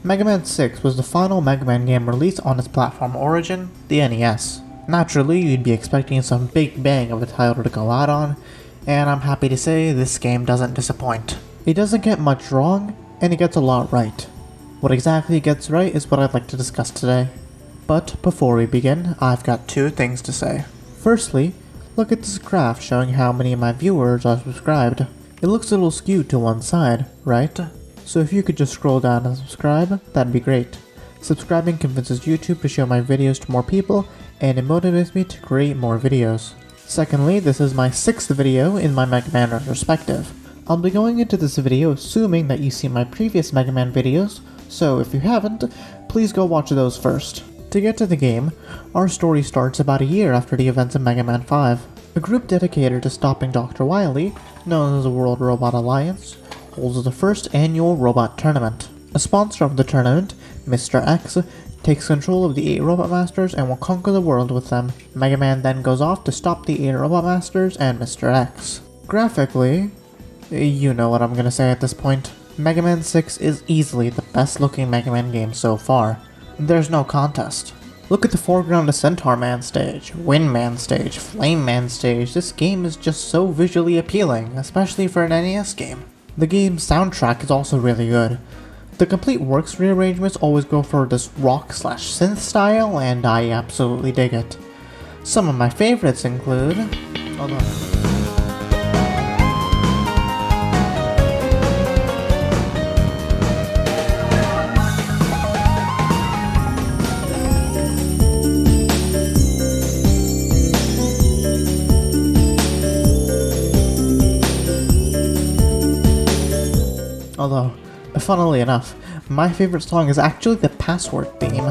Mega Man 6 was the final Mega Man game released on its platform origin, the NES. Naturally, you'd be expecting some big bang of a title to go out on, and I'm happy to say this game doesn't disappoint. It doesn't get much wrong, and it gets a lot right. What exactly it gets right is what I'd like to discuss today. But before we begin, I've got two things to say. Firstly, look at this graph showing how many of my viewers are subscribed. It looks a little skewed to one side, right? So if you could just scroll down and subscribe, that'd be great. Subscribing convinces YouTube to show my videos to more people, and it motivates me to create more videos. Secondly, this is my 6th video in my Mega Man retrospective. I'll be going into this video assuming that you've seen my previous Mega Man videos, so if you haven't, please go watch those first. To get to the game, our story starts about a year after the events of Mega Man 5. A group dedicated to stopping Dr. Wily, known as the World Robot Alliance, holds the first annual robot tournament. A sponsor of the tournament, Mr. X, takes control of the 8 Robot Masters and will conquer the world with them. Mega Man then goes off to stop the 8 Robot Masters and Mr. X. Graphically, you know what I'm gonna say at this point. Mega Man 6 is easily the best looking Mega Man game so far. There's no contest. Look at the foreground of Centaur Man stage, Wind Man stage, Flame Man stage. This game is just so visually appealing, especially for an NES game. The game's soundtrack is also really good. The Complete Works rearrangements always go for this rock/synth style, and I absolutely dig it. Some of my favorites include... Hold on. Although, funnily enough, my favorite song is actually the Password theme.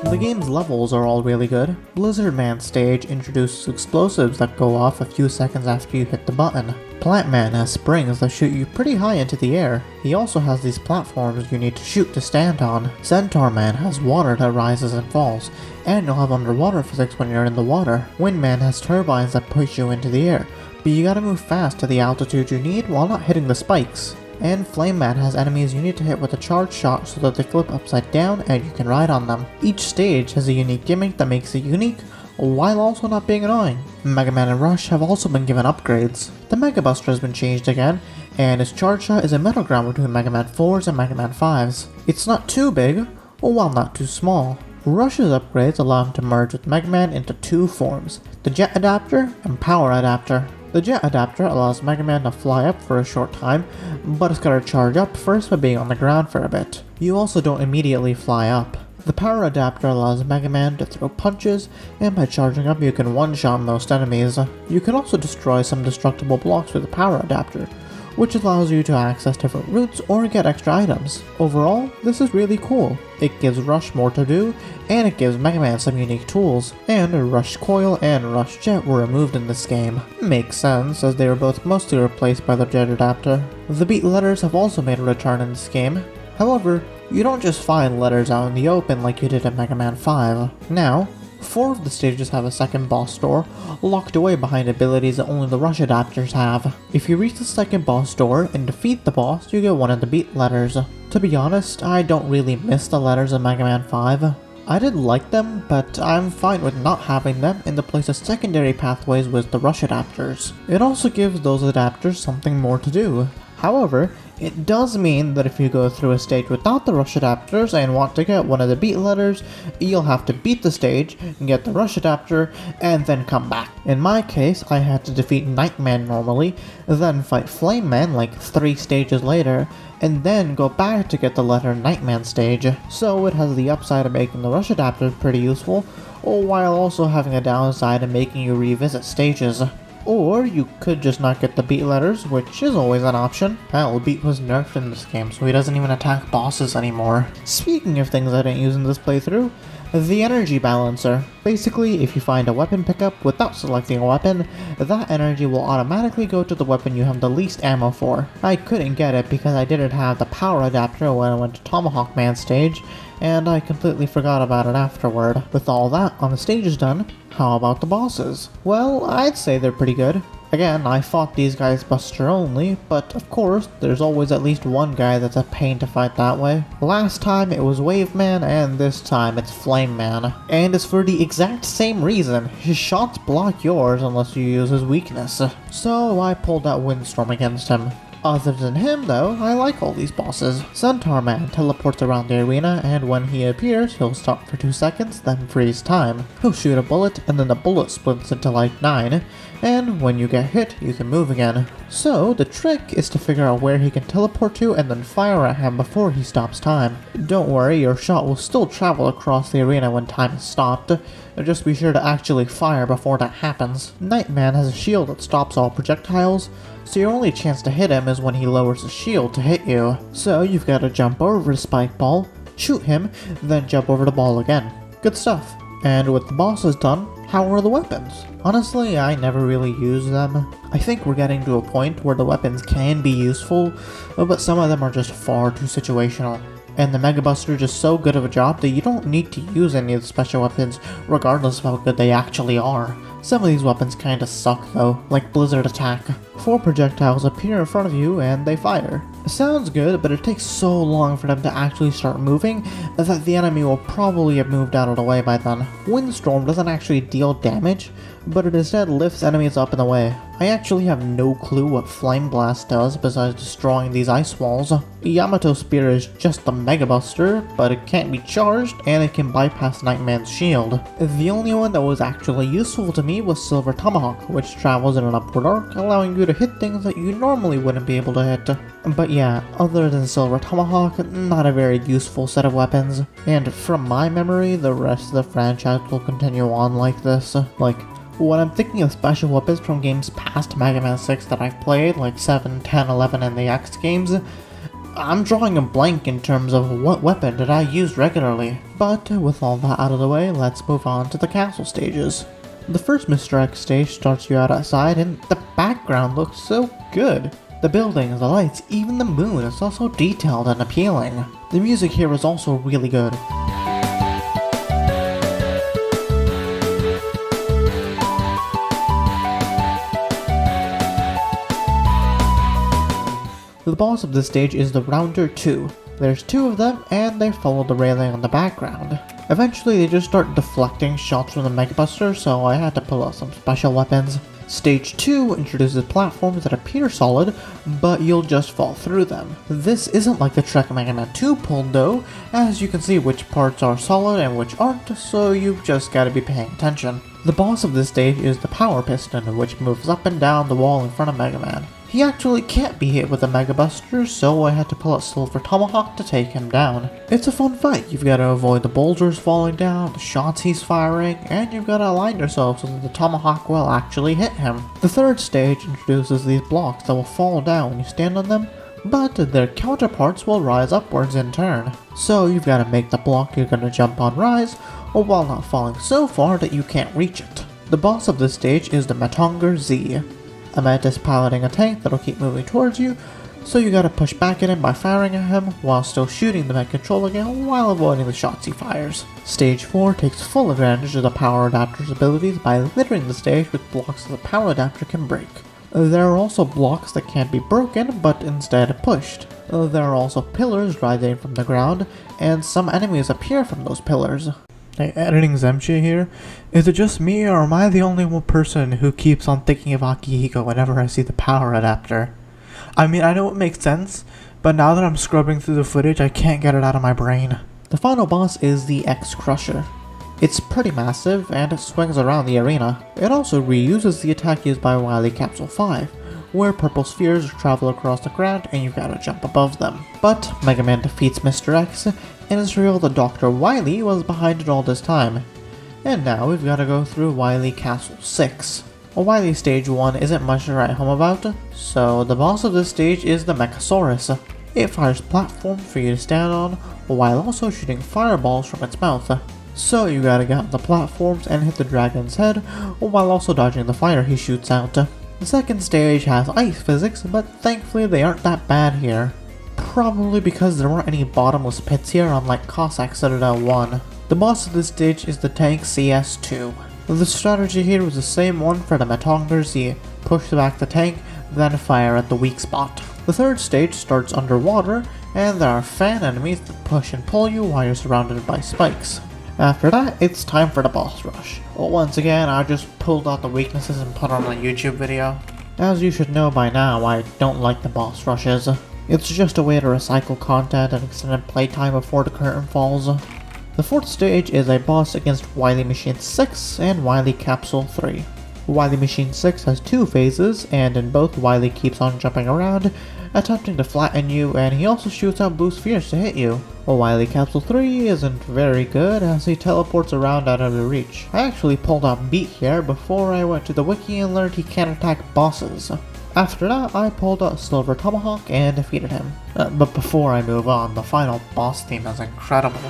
The game's levels are all really good. Blizzard Man stage introduces explosives that go off a few seconds after you hit the button. Plant Man has springs that shoot you pretty high into the air. He also has these platforms you need to shoot to stand on. Centaur Man has water that rises and falls, and you'll have underwater physics when you're in the water. Wind Man has turbines that push you into the air, but you gotta move fast to the altitude you need while not hitting the spikes. And Flame Man has enemies you need to hit with a charge shot so that they flip upside down and you can ride on them. Each stage has a unique gimmick that makes it unique, while also not being annoying. Mega Man and Rush have also been given upgrades. The Mega Buster has been changed again, and its charge shot is a middle ground between Mega Man 4s and Mega Man 5s. It's not too big, while not too small. Rush's upgrades allow him to merge with Mega Man into two forms, the Jet Adapter and Power Adapter. The Jet Adapter allows Mega Man to fly up for a short time, but it's gotta charge up first by being on the ground for a bit. You also don't immediately fly up. The Power Adapter allows Mega Man to throw punches, and by charging up you can one-shot most enemies. You can also destroy some destructible blocks with the Power Adapter, which allows you to access different routes or get extra items. Overall, this is really cool. It gives Rush more to do, and it gives Mega Man some unique tools, and Rush Coil and Rush Jet were removed in this game. Makes sense, as they were both mostly replaced by the Jet Adapter. The Beat Letters have also made a return in this game. However, you don't just find letters out in the open like you did in Mega Man 5. Now, 4 of the stages have a second boss door, locked away behind abilities that only the Rush Adapters have. If you reach the second boss door and defeat the boss, you get one of the Beat Letters. To be honest, I don't really miss the letters in Mega Man 5. I did like them, but I'm fine with not having them in the place of secondary pathways with the Rush Adapters. It also gives those adapters something more to do. However, it does mean that if you go through a stage without the Rush Adapters and want to get one of the Beat Letters, you'll have to beat the stage, get the Rush Adapter, and then come back. In my case, I had to defeat Nightman normally, then fight Flame Man like 3 stages later, and then go back to get the letter Nightman stage. So it has the upside of making the Rush Adapters pretty useful, while also having the downside of making you revisit stages. Or you could just not get the Beat Letters, which is always an option. Hell, Beat was nerfed in this game, so he doesn't even attack bosses anymore. Speaking of things I didn't use in this playthrough, The Energy Balancer. Basically, if you find a weapon pickup without selecting a weapon, that energy will automatically go to the weapon you have the least ammo for. I couldn't get it because I didn't have the power adapter when I went to Tomahawk Man stage, and I completely forgot about it afterward. With all that on the stages done, how about the bosses? Well, I'd say they're pretty good. Again, I fought these guys Buster only, but of course, there's always at least one guy that's a pain to fight that way. Last time it was Wave Man, and this time it's Flame Man. And it's for the exact same reason. His shots block yours unless you use his weakness. So I pulled out Windstorm against him. Other than him though, I like all these bosses. Centaur Man teleports around the arena, and when he appears, he'll stop for 2 seconds, then freeze time. He'll shoot a bullet, and then the bullet splits into like 9, and when you get hit, you can move again. So the trick is to figure out where he can teleport to and then fire at him before he stops time. Don't worry, your shot will still travel across the arena when time is stopped. Just be sure to actually fire before that happens. Nightman has a shield that stops all projectiles, so your only chance to hit him is when he lowers his shield to hit you. So you've got to jump over the spike ball, shoot him, then jump over the ball again. Good stuff. And with the bosses done, how are the weapons? Honestly, I never really use them. I think we're getting to a point where the weapons can be useful, but some of them are just far too situational. And the Mega Buster is just so good of a job that you don't need to use any of the special weapons regardless of how good they actually are. Some of these weapons kinda suck though, like Blizzard Attack. 4 projectiles appear in front of you and they fire. It sounds good, but it takes so long for them to actually start moving that the enemy will probably have moved out of the way by then. Windstorm doesn't actually deal damage, but it instead lifts enemies up in the way. I actually have no clue what Flame Blast does besides destroying these ice walls. Yamato Spear is just the Mega Buster, but it can't be charged and it can bypass Nightman's shield. The only one that was actually useful to me was Silver Tomahawk, which travels in an upward arc, allowing you to hit things that you normally wouldn't be able to hit. But yeah, other than Silver Tomahawk, not a very useful set of weapons. And from my memory, the rest of the franchise will continue on like this. Like, when I'm thinking of special weapons from games past Mega Man 6 that I've played, like 7, 10, 11, and the X games, I'm drawing a blank in terms of what weapon did I use regularly. But with all that out of the way, let's move on to the castle stages. The first Mr. X stage starts you out outside, and the background looks so good. The buildings, the lights, even the moon is also detailed and appealing. The music here is also really good. The boss of this stage is the Rounder 2. There's 2 of them, and they follow the railing on the background. Eventually they just start deflecting shots from the Mega Buster, so I had to pull out some special weapons. Stage 2 introduces platforms that appear solid, but you'll just fall through them. This isn't like the Trek Mega Man 2 pull though, as you can see which parts are solid and which aren't, so you've just gotta be paying attention. The boss of this stage is the Power Piston, which moves up and down the wall in front of Mega Man. He actually can't be hit with a Mega Buster, so I had to pull out Silver Tomahawk to take him down. It's a fun fight. You've got to avoid the boulders falling down, the shots he's firing, and you've got to align yourself so that the Tomahawk will actually hit him. The third stage introduces these blocks that will fall down when you stand on them, but their counterparts will rise upwards in turn. So you've got to make the block you're going to jump on rise, or while not falling so far that you can't reach it. The boss of this stage is the Matonger Z. Ahmet is piloting a tank that'll keep moving towards you, so you gotta push back at him by firing at him while still shooting the Met Control again while avoiding the shots he fires. Stage 4 takes full advantage of the Power Adapter's abilities by littering the stage with blocks that the Power Adapter can break. There are also blocks that can't be broken, but instead pushed. There are also pillars rising from the ground, and some enemies appear from those pillars. Hey, editing Zemshia here. Is it just me, or am I the only one person who keeps on thinking of Akihiko whenever I see the Power Adapter? I mean, I know it makes sense, but now that I'm scrubbing through the footage, I can't get it out of my brain. The final boss is the X-Crusher. It's pretty massive, and it swings around the arena. It also reuses the attack used by Wily Capsule 5, where purple spheres travel across the ground and you've got to jump above them. But Mega Man defeats Mr. X, and it's revealed that Dr. Wily was behind it all this time. And now we've got to go through Wily Castle 6. Wily Stage 1 isn't much to write home about, so the boss of this stage is the Mechasaurus. It fires platforms for you to stand on, while also shooting fireballs from its mouth. So you gotta get on the platforms and hit the dragon's head while also dodging the fire he shoots out. The second stage has ice physics, but thankfully they aren't that bad here. Probably because there weren't any bottomless pits here unlike Cossack Citadel 1. The boss of this stage is the tank CS2. The strategy here was the same one for the Metongers. You push back the tank, then fire at the weak spot. The third stage starts underwater, and there are fan enemies that push and pull you while you're surrounded by spikes. After that, it's time for the boss rush. Once again, I just pulled out the weaknesses and put on a YouTube video. As you should know by now, I don't like the boss rushes. It's just a way to recycle content and extend playtime before the curtain falls. The fourth stage is a boss against Wily Machine 6 and Wily Capsule 3. Wily Machine 6 has two phases, and in both Wily keeps on jumping around, attempting to flatten you, and he also shoots out blue spheres to hit you. Wily Capsule 3 isn't very good as he teleports around out of your reach. I actually pulled out Beat here before I went to the wiki and learned he can't attack bosses. After that, I pulled out Silver Tomahawk and defeated him. But before I move on, the final boss theme is incredible.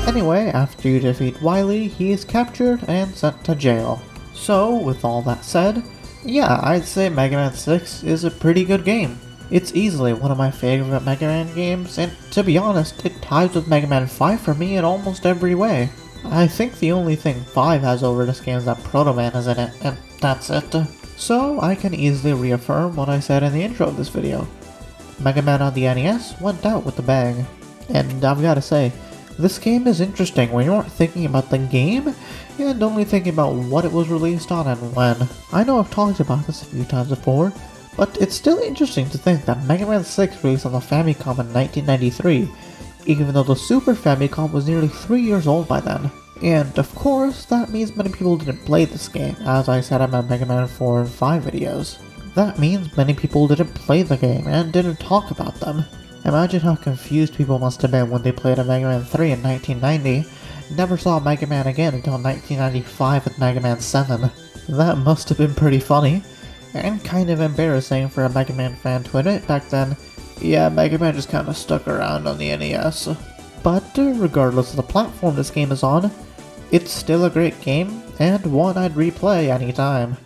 Anyway, after you defeat Wily, he is captured and sent to jail. So, with all that said, yeah, I'd say Mega Man 6 is a pretty good game. It's easily one of my favorite Mega Man games, and to be honest, it ties with Mega Man 5 for me in almost every way. I think the only thing 5 has over this game is that Proto Man is in it, and that's it. So, I can easily reaffirm what I said in the intro of this video. Mega Man on the NES went out with the bang. And I've gotta say, this game is interesting when you aren't thinking about the game and only thinking about what it was released on and when. I know I've talked about this a few times before, but it's still interesting to think that Mega Man 6 released on the Famicom in 1993, even though the Super Famicom was nearly 3 years old by then. And of course, that means many people didn't play this game, as I said in my Mega Man 4 and 5 videos. That means many people didn't play the game and didn't talk about them. Imagine how confused people must have been when they played a Mega Man 3 in 1990, never saw Mega Man again until 1995 with Mega Man 7. That must have been pretty funny, and kind of embarrassing for a Mega Man fan to admit back then. Yeah, Mega Man just kinda stuck around on the NES. But regardless of the platform this game is on, it's still a great game, and one I'd replay anytime.